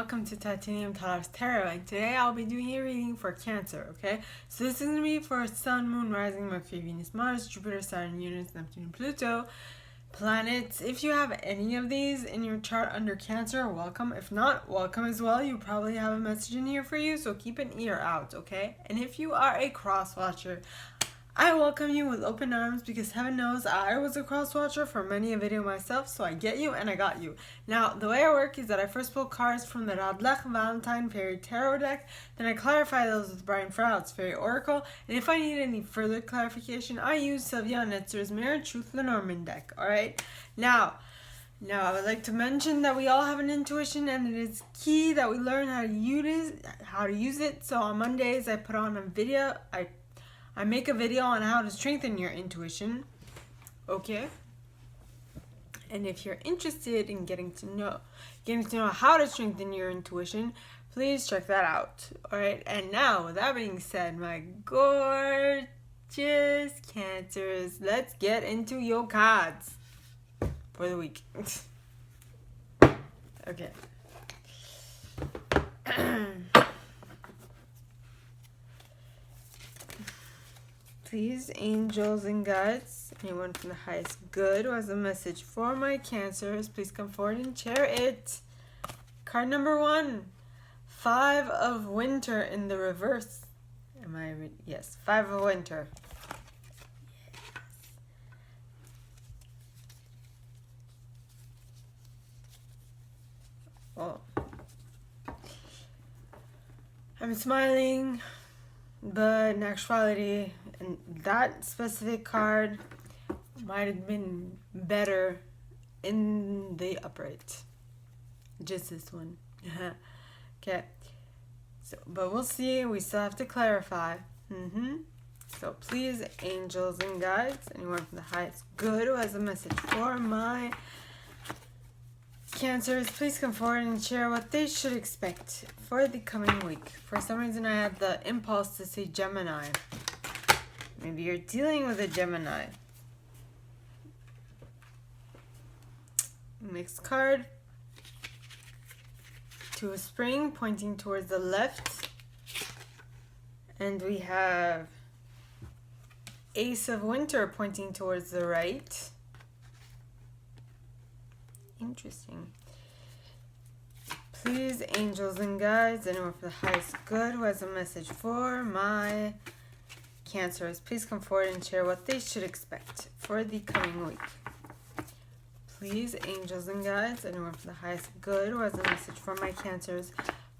welcome to Titanium Talks Tarot, and today I'll be doing a reading for Cancer, okay? So this is going to be for Sun, Moon, Rising, Mercury, Venus, Mars, Jupiter, Saturn, Uranus, Neptune, Pluto, planets. If you have any of these in your chart under Cancer, welcome. If not, welcome as well. You probably have a message in here for you, so keep an ear out, okay? And if you are a cross-watcher, I welcome you with open arms because heaven knows I was a cross-watcher for many a video myself, so I get you and I got you. Now, the way I work is that I first pull cards from the Radlech Valentine Fairy Tarot deck, then I clarify those with Brian Froud's Fairy Oracle, and if I need any further clarification, I use Sylvia Netzer's Mirror Truth Lenormand deck, alright? Now, I would like to mention that we all have an intuition, and it is key that we learn how to use it. So on Mondays, I put on a video, I make a video on how to strengthen your intuition, okay? And if you're interested in getting to know how to strengthen your intuition, please check that out, all right? And now, with that being said, my gorgeous Cancers, let's get into your cards for the week. Okay. Please, angels and guides, anyone from the highest good who has a message for my Cancers, please come forward and share it. Card number 1, 5 of Winter in the reverse. Yes, 5 of Winter. Oh. I'm smiling, but in actuality, and that specific card might have been better in the upright. Just this one. Okay. So, but we'll see. We still have to clarify. So please, angels and guides, anyone from the highest good who has a message for my Cancers, please come forward and share what they should expect for the coming week. For some reason, I had the impulse to say Gemini. Maybe you're dealing with a Gemini. Next card. 2 of Spring pointing towards the left. And we have Ace of Winter pointing towards the right. Interesting. Please, angels and guides, anyone for the highest good who has a message for my Cancers, please come forward and share what they should expect for the coming week. Please, angels and guides, anyone for the highest good who has a message for my Cancers,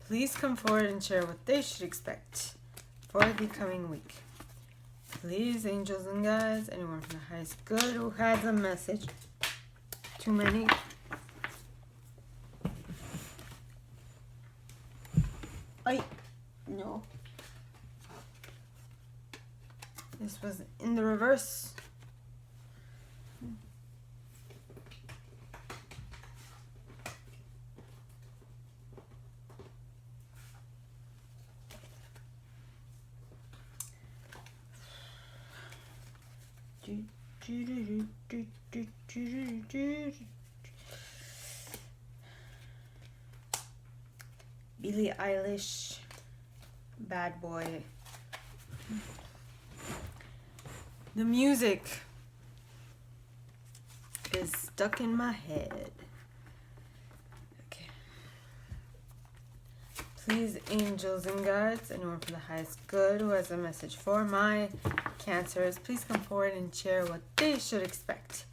please come forward and share what they should expect for the coming week. Please, angels and guides, anyone from the highest good who has a message. Too many. No. This was in the reverse. Billie Eilish, Bad Boy. The music is stuck in my head. Okay. Please, angels and guides, anyone from the highest good who has a message for my Cancers, please come forward and share what they should expect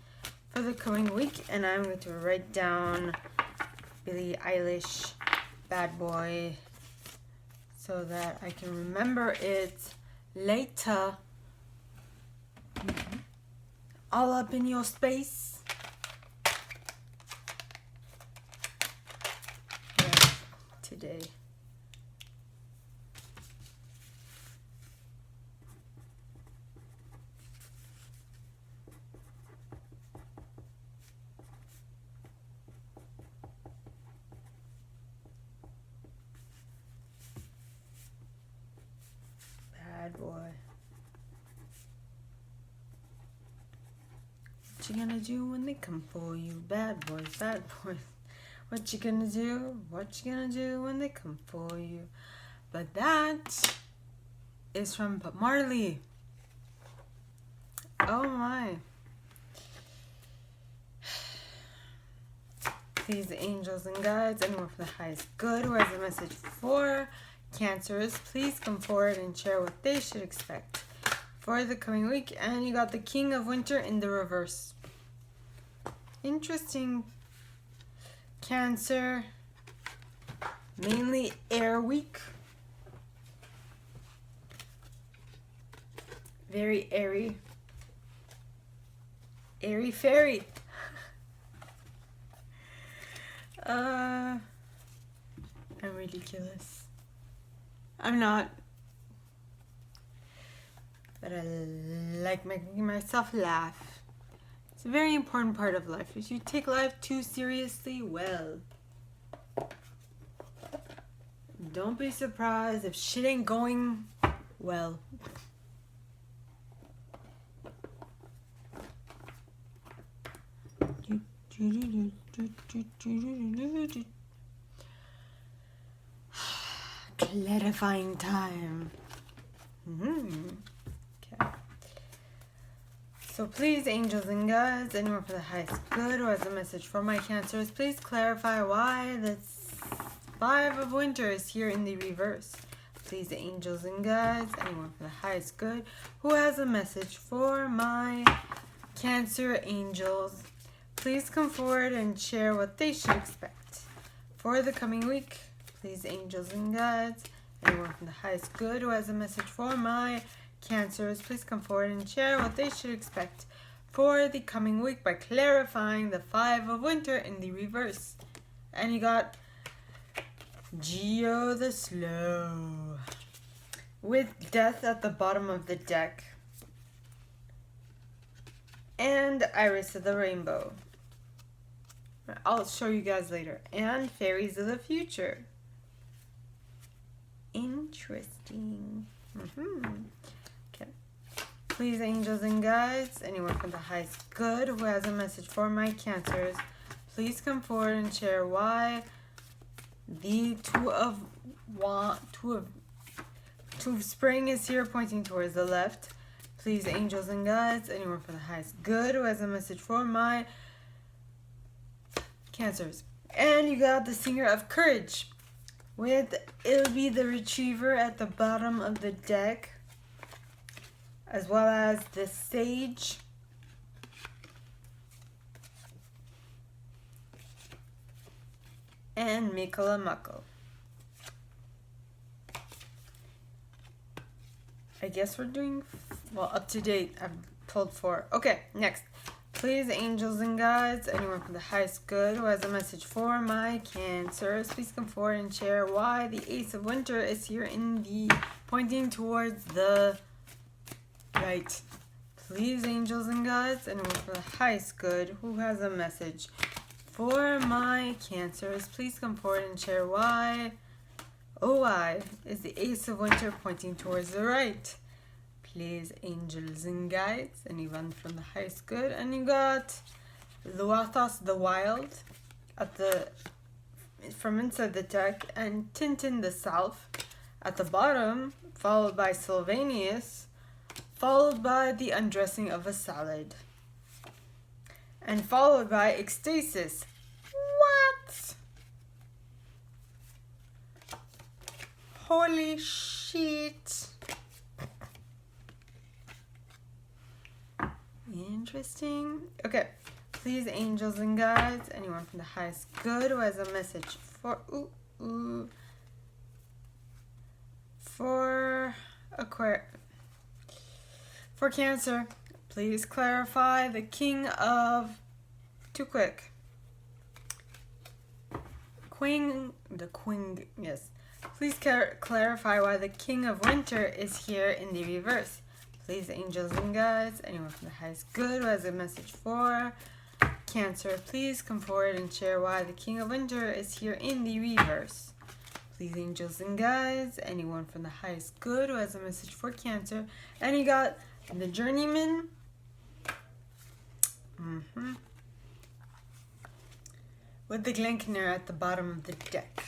for the coming week. And I'm going to write down Billie Eilish, Bad Boy, so that I can remember it later. All up in your space. Yeah, today. Bad boy. What you gonna do when they come for you? Bad boys, bad boys. What you gonna do? What you gonna do when they come for you? But that is from Bob Marley. Oh my. Please, angels and guides, anyone from the highest good who has a message for Cancers, please come forward and share what they should expect for the coming week. And you got the King of Winter in the reverse. Interesting. Cancer, mainly air week. Very airy. Airy fairy. I'm ridiculous. I'm not. But I like making myself laugh. It's a very important part of life. If you take life too seriously, well, don't be surprised if shit ain't going well. Clarifying time. Okay. So please, angels and guides, anyone for the highest good who has a message for my Cancers, please clarify why the 5 of Winter is here in the reverse. Please, angels and guides, anyone for the highest good who has a message for my Cancer angels, please come forward and share what they should expect for the coming week. Please, angels and guides, anyone from the highest good who has a message for my Cancers, please come forward and share what they should expect for the coming week by clarifying the 5 of Winter in the reverse. And you got Geo the Slow with Death at the bottom of the deck. And Iris of the Rainbow. I'll show you guys later. And Fairies of the Future. Interesting. Okay. Please, angels and guides, anyone from the highest good who has a message for my Cancers, please come forward and share why the Two of Spring is here pointing towards the left. Please, angels and guides, anyone from the highest good who has a message for my Cancers. And you got the Singer of Courage with It'll Be the Retriever at the bottom of the deck, as well as the Sage and Mikala Mako. I guess we're doing, well, up to date. I've pulled 4. Okay, next. Please, angels and guides, anyone from the highest good who has a message for my Cancers, please come forward and share why the Ace of Winter is here in the pointing towards the right. Please, angels and guides, anyone from the highest good who has a message for my Cancers, please come forward and share why OI is the Ace of Winter pointing towards the right. Please, angels and guides, anyone from the highest good. And you got Luathos the Wild at the from inside the deck, and Tintin the South at the bottom, followed by Sylvanius, followed by the Undressing of a Salad, and followed by Ecstasis. What? Holy shit. Interesting. Okay. Please, angels and guides, anyone from the highest good who has a message for for Cancer, please clarify the King of Too Quick. Yes. Please clarify why the King of Winter is here in the reverse. Please, angels and guides, anyone from the highest good who has a message for Cancer, please come forward and share why the King of Winter is here in the reverse. Please, angels and guides, anyone from the highest good who has a message for Cancer. And you got the Journeyman. with the Glenkinner at the bottom of the deck.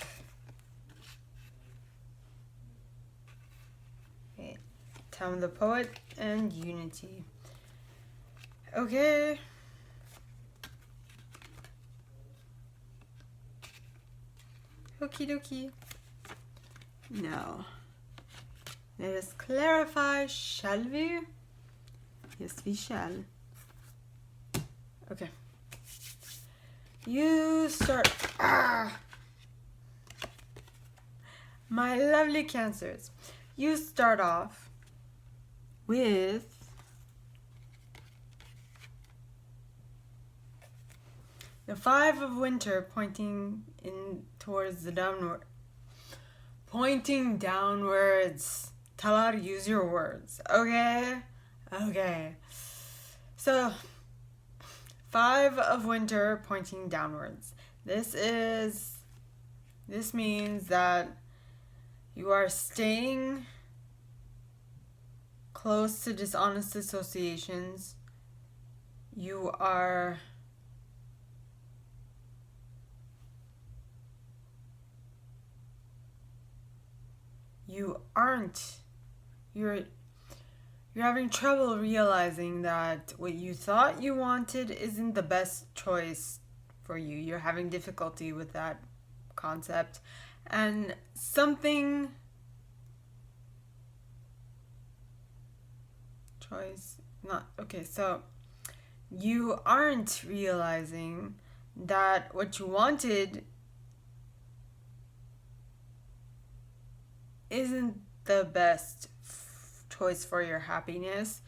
Okay. Time of the Poet and Unity. Okay. Okie dokie. Now, let us clarify, shall we? Yes, we shall. Okay. You start. My lovely Cancers. You start off with the Five of Winter pointing in towards the downward. Pointing downwards. Talar, use your words. Okay? Okay. So, Five of Winter pointing downwards. This means that you are staying close to dishonest associations. You aren't you're having trouble realizing that what you thought you wanted isn't the best choice for you. You're having difficulty with that concept. And something... Choice... Not... Okay, so... You aren't realizing that what you wanted isn't the best choice for your happiness,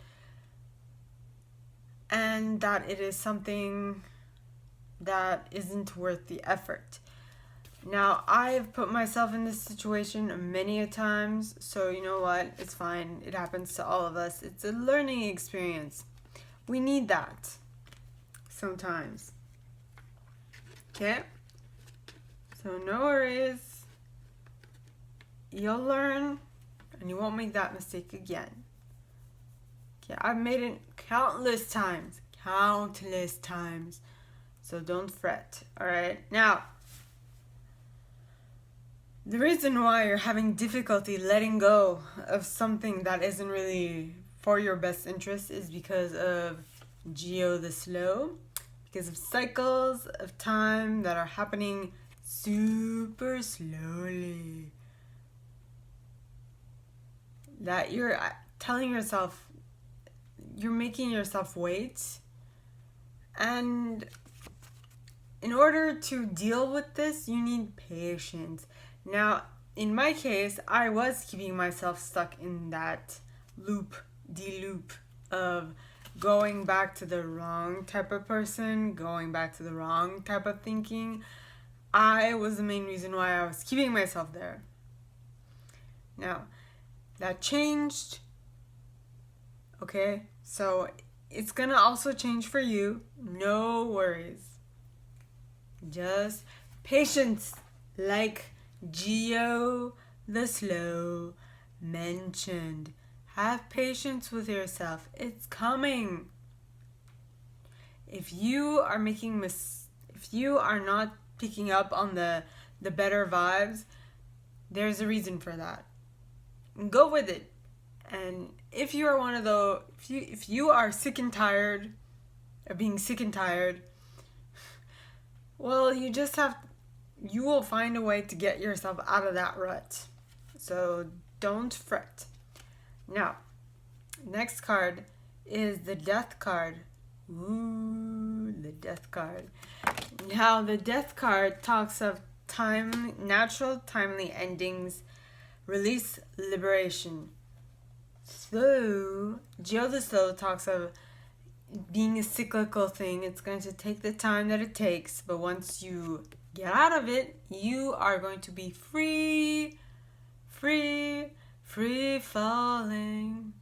and that it is something that isn't worth the effort. Now, I've put myself in this situation many a times, so you know what? It's fine. It happens to all of us. It's a learning experience. We need that sometimes. Okay? So no worries. You'll learn, and you won't make that mistake again. Okay, I've made it countless times. So don't fret, alright? Now, the reason why you're having difficulty letting go of something that isn't really for your best interest is because of Geo the Slow, because of cycles of time that are happening super slowly. That you're telling yourself, you're making yourself wait. And in order to deal with this, you need patience. Now, in my case, I was keeping myself stuck in that loop of going back to the wrong type of person, going back to the wrong type of thinking. I was the main reason why I was keeping myself there. Now, that changed. Okay, so it's gonna also change for you. No worries. Just patience, like Geo the Slow mentioned. Have patience with yourself. It's coming. If you are if you are not picking up on the better vibes, there's a reason for that. Go with it. And if you are one of those, if you are sick and tired of being sick and tired, well, you will find a way to get yourself out of that rut. So don't fret. Now, next card is the Death card. Ooh, the Death card. Now, the Death card talks of natural, timely endings, release, liberation. So, Geo the Slow talks of being a cyclical thing. It's going to take the time that it takes, but once you get out of it, you are going to be free falling.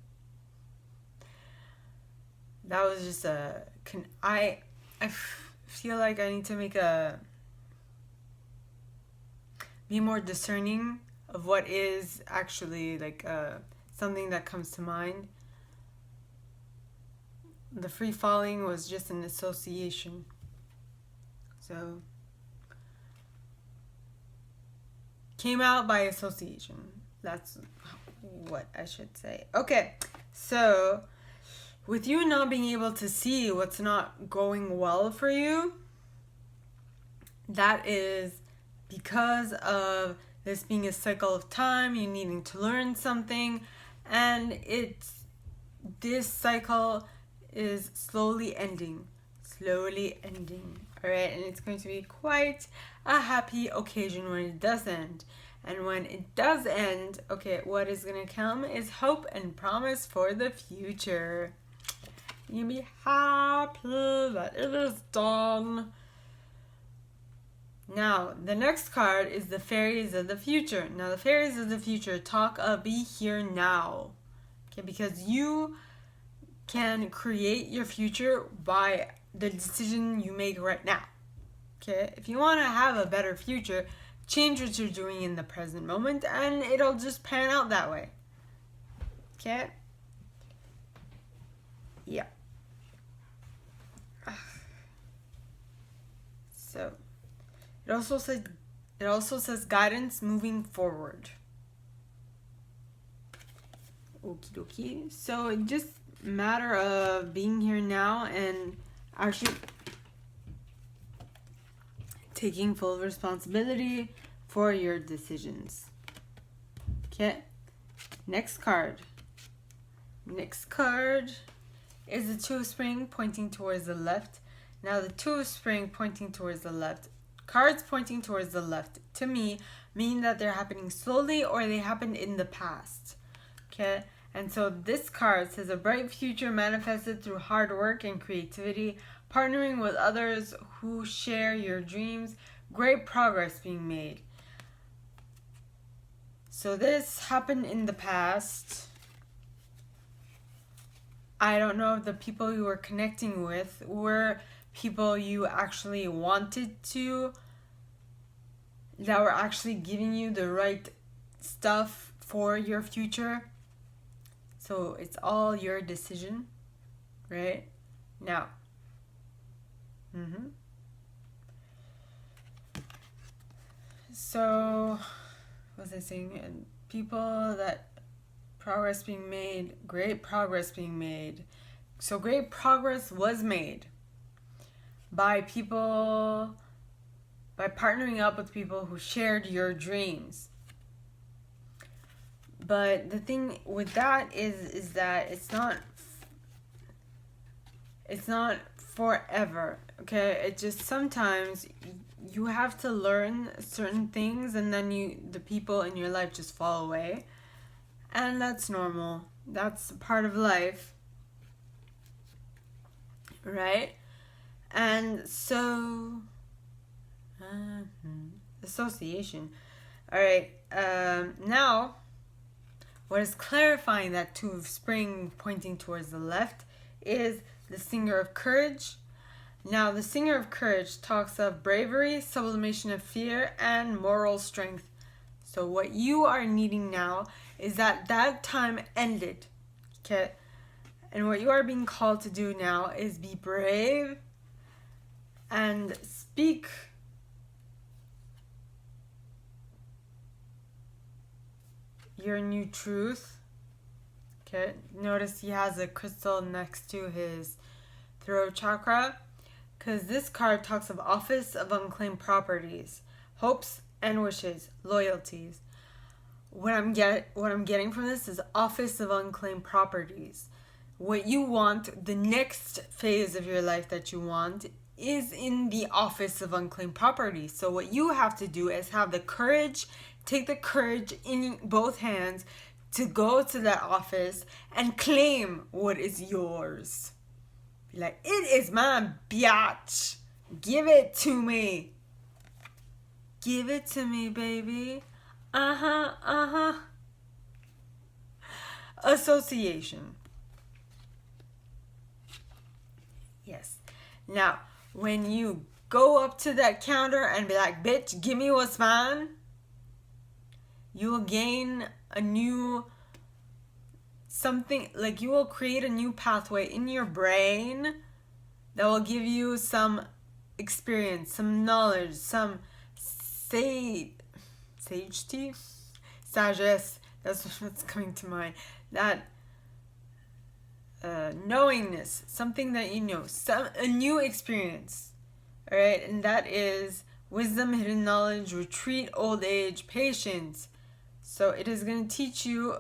That was just I feel like I need to be more discerning of what is actually something that comes to mind. The free falling was just an association. So came out by association. That's what I should say. Okay, so with you not being able to see what's not going well for you, that is because of this being a cycle of time, you needing to learn something, and this cycle is slowly ending. All right, and it's going to be quite a happy occasion when it does end. And when it does end, okay, what is going to come is hope and promise for the future. You'll be happy that it is done. Now, the next card is the Fairies of the Future. Now, the Fairies of the Future talk of be here now. Okay, because you can create your future by the decision you make right now. Okay, if you want to have a better future, change what you're doing in the present moment and it'll just pan out that way. Okay? Yeah. So, it also says guidance moving forward. Okie dokie. So, it just matter of being here now and actually taking full responsibility for your decisions. Okay. Next card. Next card is the Two of Spring pointing towards the left. Now the Two of Spring pointing towards the left. Cards pointing towards the left to me mean that they're happening slowly or they happened in the past. Okay. And so this card says a bright future manifested through hard work and creativity, partnering with others who share your dreams, great progress being made. So this happened in the past. I don't know if the people you were connecting with were people you actually wanted to, that were actually giving you the right stuff for your future. So it's all your decision, right? Now, so, what was I saying? And people that progress being made, great progress being made. So great progress was made by people, by partnering up with people who shared your dreams. But the thing with that is that it's not forever, okay? It just sometimes you have to learn certain things and then the people in your life just fall away. And that's normal. That's part of life. Right? And so association. All right. Now what is clarifying that Two of Spring pointing towards the left is the Singer of Courage. Now, the Singer of Courage talks of bravery, sublimation of fear, and moral strength. So what you are needing now is that time ended, okay? And what you are being called to do now is be brave and speak your new truth. Okay, notice he has a crystal next to his throat chakra, because this card talks of office of unclaimed properties, hopes and wishes, loyalties. What I'm getting from this is office of unclaimed properties. What you want, the next phase of your life that you want, is in the office of unclaimed properties. So what you have to do is have the courage, take the courage in both hands to go to that office and claim what is yours. Be like, it is my biatch. Give it to me. Give it to me, baby. Association. Yes. Now, when you go up to that counter and be like, bitch, give me what's mine, you will gain a new something, like you will create a new pathway in your brain that will give you some experience, some knowledge, some sage tea? Sagesse, that's what's coming to mind. That knowingness, something that you know, a new experience, all right? And that is wisdom, hidden knowledge, retreat, old age, patience. So it is going to teach you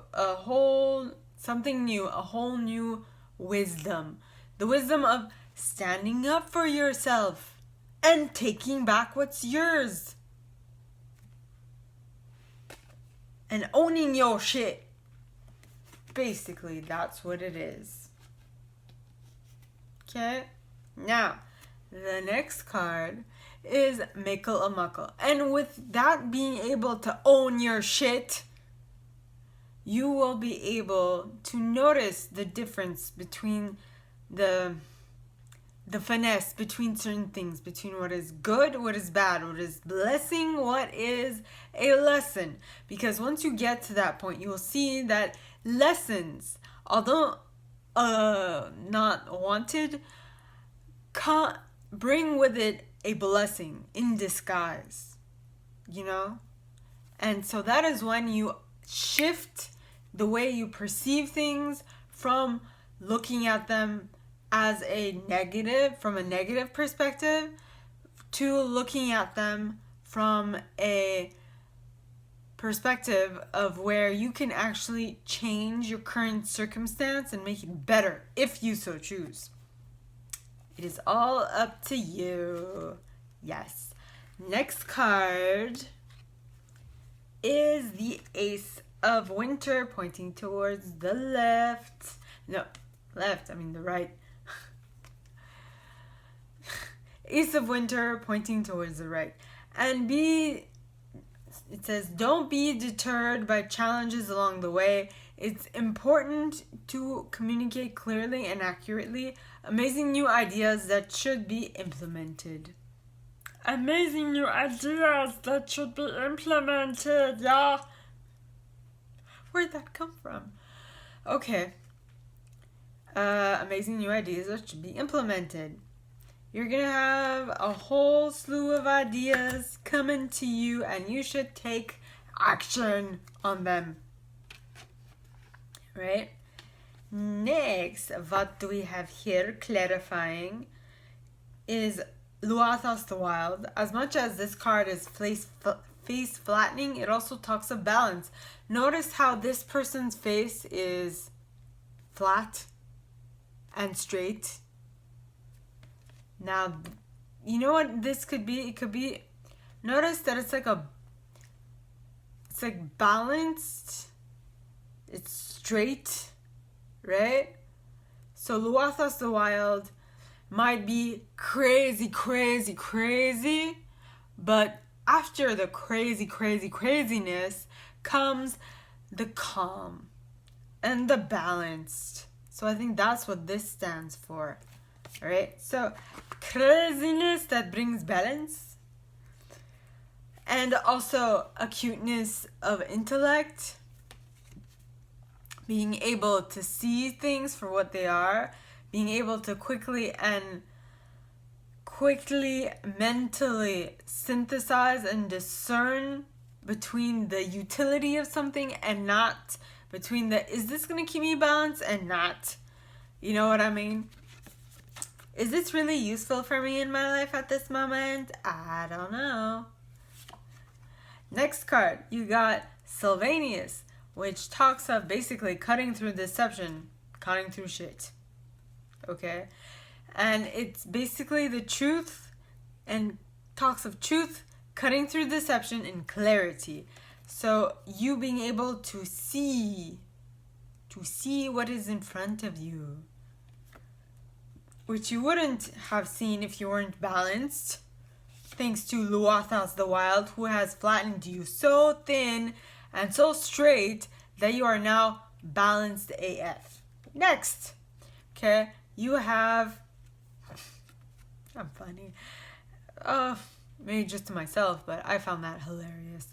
something new, a whole new wisdom. The wisdom of standing up for yourself and taking back what's yours. And owning your shit. Basically, that's what it is. Okay? Now, the next card is Mikkel a Muckle. And with that being able to own your shit, you will be able to notice the difference between the finesse between certain things, between what is good, what is bad, what is blessing, what is a lesson. Because once you get to that point, you will see that lessons, although not wanted, bring with it a blessing in disguise, you know? And so that is when you shift the way you perceive things from looking at them as from a negative perspective, to looking at them from a perspective of where you can actually change your current circumstance and make it better if you so choose. It is all up to you. Yes. Next card is the Ace of Winter, pointing towards the left. No, left, I mean the right. Ace of Winter, pointing towards the right. And it says, don't be deterred by challenges along the way. It's important to communicate clearly and accurately. Amazing new ideas that should be implemented. Amazing new ideas that should be implemented, yeah. Where'd that come from? Okay. Amazing new ideas that should be implemented. You're gonna have a whole slew of ideas coming to you, and you should take action on them. Right? Next, what do we have here clarifying is Luathos the Wild. As much as this card is face flattening, it also talks of balance. Notice how this person's face is flat and straight. Now, you know what this could be? It could be, notice that it's like balanced, it's straight, right? So Luathos the Wild might be crazy, but after the craziness comes the calm and the balanced. So I think that's what this stands for. All right, so craziness that brings balance, and also acuteness of intellect, being able to see things for what they are, being able to quickly mentally synthesize and discern between the utility of something and not between is this going to keep me balanced and not. You know what I mean? Is this really useful for me in my life at this moment? I don't know. Next card, you got Sylvanus, which talks of basically cutting through deception, cutting through shit. Okay? And it's basically the truth, and talks of truth, cutting through deception, and clarity. So you being able to see what is in front of you, which you wouldn't have seen if you weren't balanced, thanks to Luathos the Wild, who has flattened you so thin and so straight that you are now balanced AF. Next, okay, you have, I'm funny, maybe just to myself, but I found that hilarious.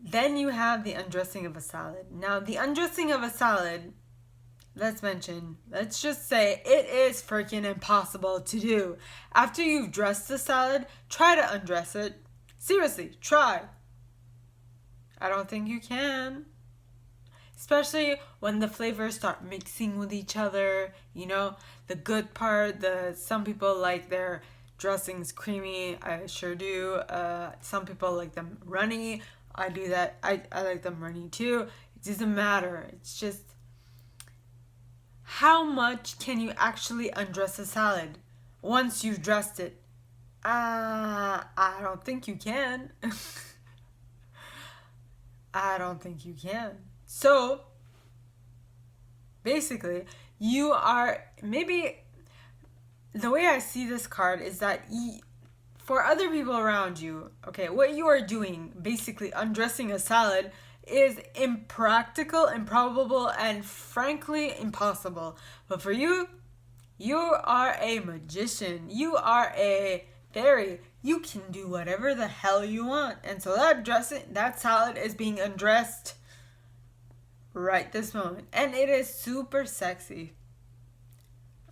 Then you have the undressing of a salad. Now, the undressing of a salad, let's just say it is freaking impossible to do. After you've dressed the salad, try to undress it. Seriously, try. I don't think you can. Especially when the flavors start mixing with each other, you know, the good part, some people like their dressings creamy, I sure do. Some people like them runny, I do that. I like them runny too. It doesn't matter. It's just how much can you actually undress a salad once you've dressed it? I don't think you can. I don't think you can. So, basically, you are, maybe the way I see this card is that for other people around you, okay, what you are doing, basically undressing a salad, is impractical, improbable, and frankly impossible. But for you, you are a magician. You are a fairy. You can do whatever the hell you want. And so that salad is being undressed right this moment. And it is super sexy.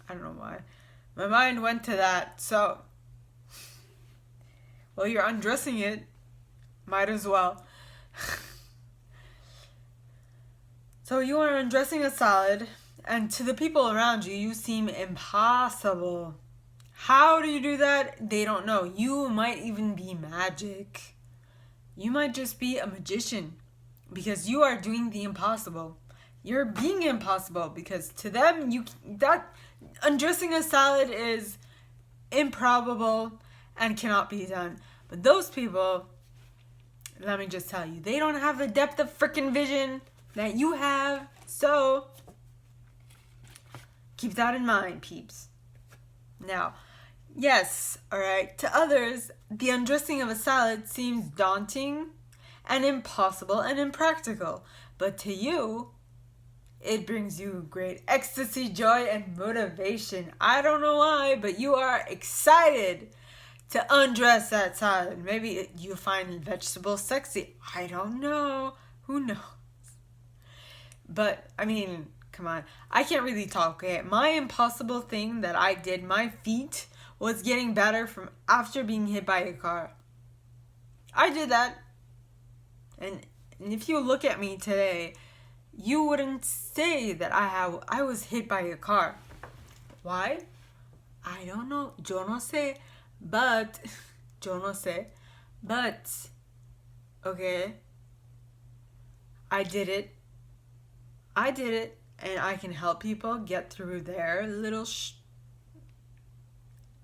I don't know why. My mind went to that. So, well, you're undressing it. Might as well. So you are undressing a salad, and to the people around you, you seem impossible. How do you do that? They don't know. You might even be magic. You might just be a magician, because you are doing the impossible. You're being impossible, because to them, undressing a salad is improbable and cannot be done. But those people, let me just tell you, they don't have the depth of freaking vision that you have. So, keep that in mind, peeps. Now, yes, alright, to others, the undressing of a salad seems daunting and impossible and impractical. But to you, it brings you great ecstasy, joy, and motivation. I don't know why, but you are excited to undress that salad. Maybe you find vegetables sexy. I don't know. Who knows? But, I mean, come on. I can't really talk, okay? My impossible thing that I did, my feat, was getting better from after being hit by a car. I did that. And if you look at me today, you wouldn't say that I was hit by a car. Why? I don't know. Yo no sé. But, okay, I did it, and I can help people get through their little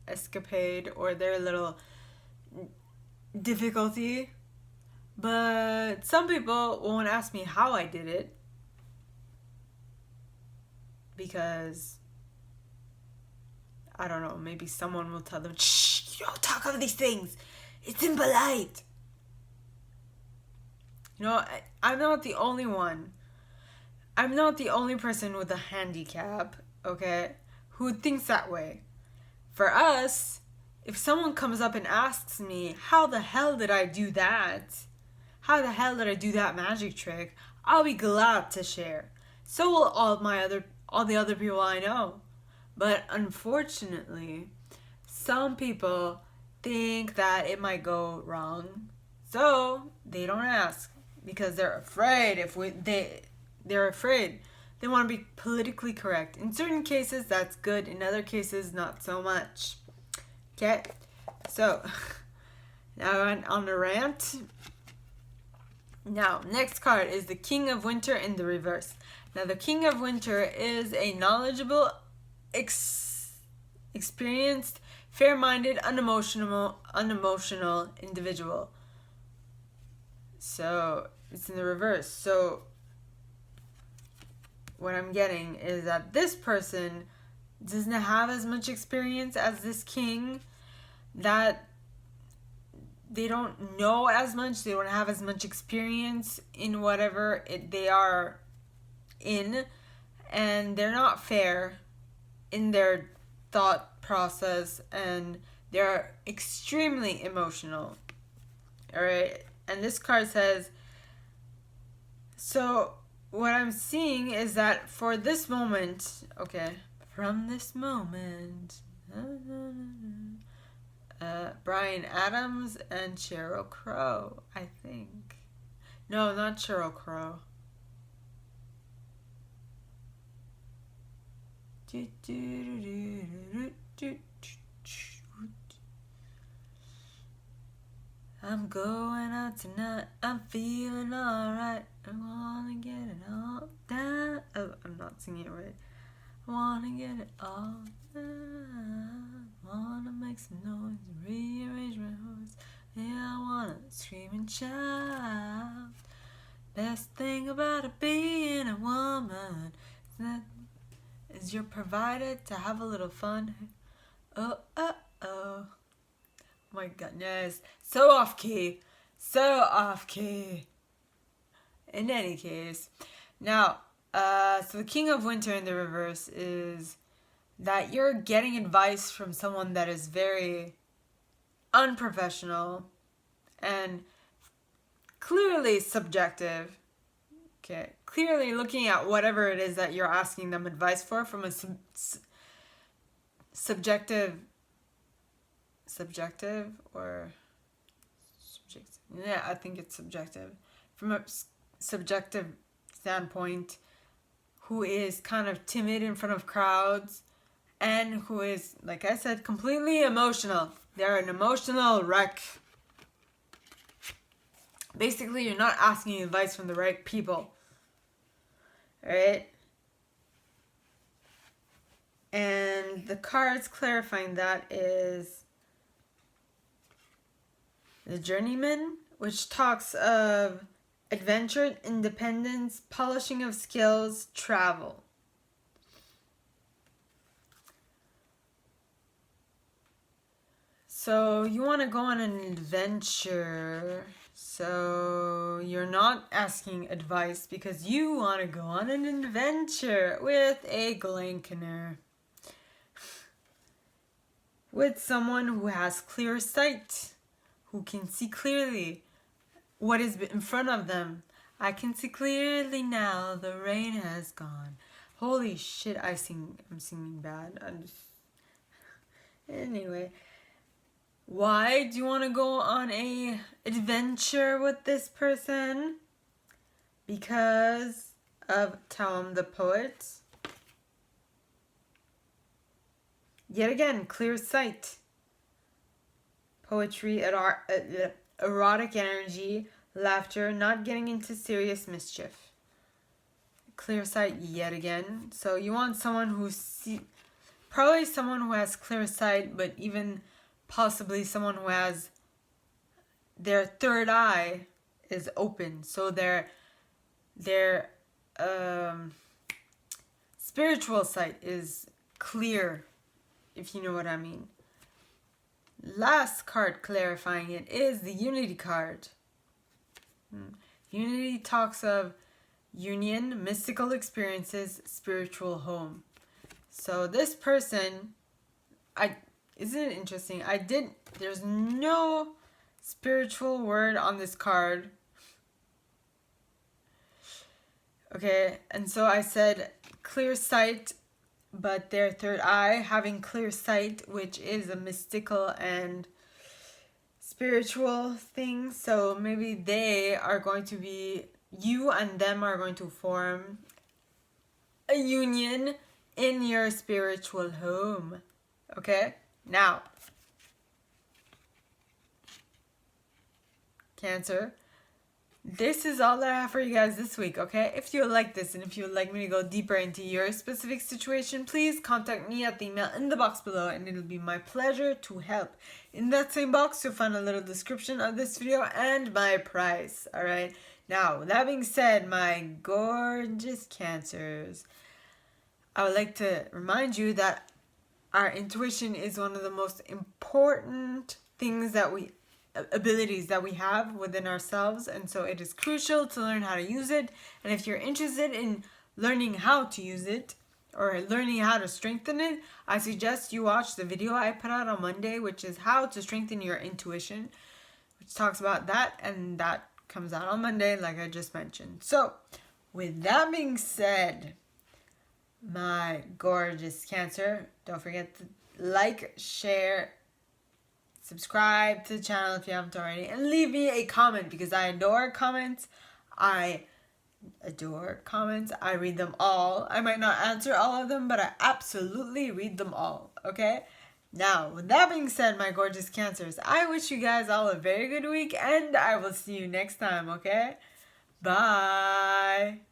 escapade or their little difficulty. But some people won't ask me how I did it, because I don't know, maybe someone will tell them, shh, you don't talk of these things. It's impolite. You know, I'm not the only one. I'm not the only person with a handicap, okay, who thinks that way. For us, if someone comes up and asks me, how the hell did I do that? How the hell did I do that magic trick? I'll be glad to share. So will all the other people I know. But unfortunately, some people think that it might go wrong, so they don't ask because they're afraid. They're afraid. They want to be politically correct. In certain cases, that's good. In other cases, not so much. Okay, so now on the rant. Now, next card is the King of Winter in the reverse. Now, the King of Winter is a knowledgeable, experienced, fair-minded, unemotional individual. So, it's in the reverse. So, what I'm getting is that this person doesn't have as much experience as this king, that they don't know as much, they don't have as much experience in whatever they are in, and they're not fair in their thought process, and they're extremely emotional. Alright, and this card says, so what I'm seeing is that for this moment, okay, from this moment, Bryan Adams and Sheryl Crow, I think. No, not Sheryl Crow. I'm going out tonight, I'm feeling alright, I wanna get it all down. Oh, I'm not singing it right. I wanna get it all down, wanna make some noise, rearrange my voice. Yeah, I wanna scream and shout. Best thing about being a woman is you're provided to have a little fun. Oh, oh, oh. My goodness. So off key. So off key. In any case. Now, so the King of Winter in the reverse is that you're getting advice from someone that is very unprofessional and clearly subjective. Okay, clearly looking at whatever it is that you're asking them advice for from a subjective or subjective. Yeah, I think it's subjective. From a subjective standpoint, who is kind of timid in front of crowds and who is, like I said, completely emotional. They're an emotional wreck. Basically, you're not asking advice from the right people. Alright? And the cards clarifying that is the Journeyman, which talks of adventure, independence, polishing of skills, travel. So you want to go on an adventure. So you're not asking advice because you want to go on an adventure with a Glenkener. With someone who has clear sight, who can see clearly what is in front of them. I can see clearly now, the rain has gone. Holy shit, I'm singing bad. Anyway. Why do you want to go on a adventure with this person? Because of Tom the Poet. Yet again, clear sight. Poetry, erotic energy, laughter, not getting into serious mischief. Clear sight yet again. So you want someone probably someone who has clear sight, but even possibly someone who has their third eye is open. So their spiritual sight is clear, if you know what I mean. Last card clarifying it is the Unity card. Unity talks of union, mystical experiences, spiritual home. So this person, isn't it interesting? There's no spiritual word on this card. Okay, and so I said clear sight, but their third eye, having clear sight, which is a mystical and spiritual thing. So maybe you and them are going to form a union in your spiritual home. Okay? Now, Cancer, this is all that I have for you guys this week, okay? If you like this and if you would like me to go deeper into your specific situation, please contact me at the email in the box below and it'll be my pleasure to help. In that same box, you'll find a little description of this video and my price, alright? Now, with that being said, my gorgeous Cancers, I would like to remind you that our intuition is one of the most important abilities that we have within ourselves, and so it is crucial to learn how to use it. And if you're interested in learning how to use it or learning how to strengthen it, I suggest you watch the video I put out on Monday, which is how to strengthen your intuition, which talks about that, and that comes out on Monday like I just mentioned. So with that being said, my gorgeous Cancer, don't forget to like, share, subscribe to the channel if you haven't already, and leave me a comment because I adore comments. I read them all. I might not answer all of them, but I absolutely read them all, okay? Now, with that being said, my gorgeous Cancers, I wish you guys all a very good week, and I will see you next time, okay? Bye!